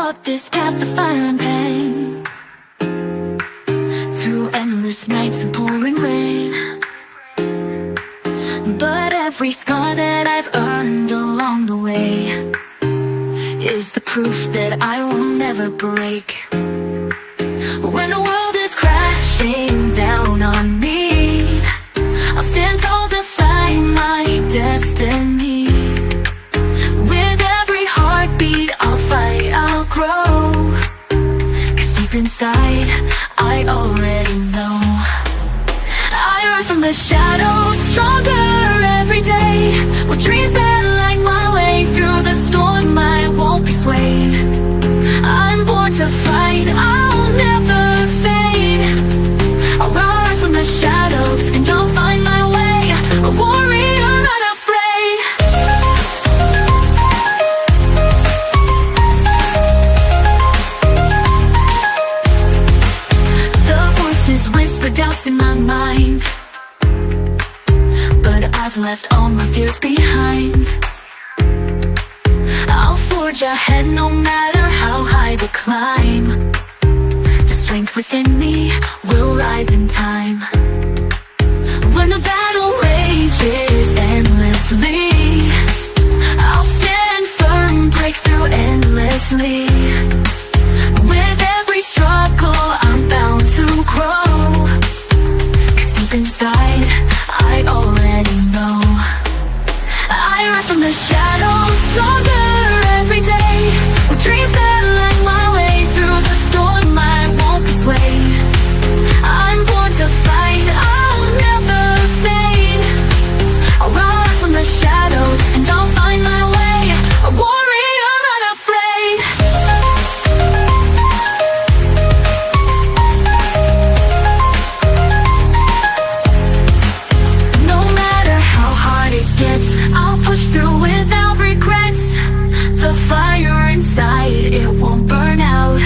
walk this path of fire and pain, through endless nights and pouring rain. But every scar that I've earned along the way is the proof that I will never break. When the world is crashing down on me, I'll stand tall to find my destiny. With every heartbeat I'll fight, I'll grow, 'cause deep inside I already know. I rise from the shadows, stronger every day, with dreams that light my way. Through the storm I won't be swayed. I'm born to fight, I'll never fade. I'll rise from the shadows and I'll find my way, a warrior unafraid. The voices whisper doubts in my mind, but I've left all my fears behind. I'll forge ahead no matter how high the climb. The strength within me will rise in time. When the battle rages endlessly, I'll stand firm, break through endlessly. With every struggle I'm bound to grow, 'cause deep inside I already know. I rise from the shadows, stronger every day, with dreams that light my way. Through the storm I won't be swayed. I'm born to fight, I'll never fade. I'll rise from the shadows and I'll find my way, a warrior unafraid. No matter how hard it gets, I'll push through without regrets. The fire inside, it won't burn out.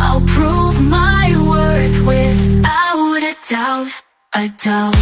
I'll prove my worth without a doubt, a doubt.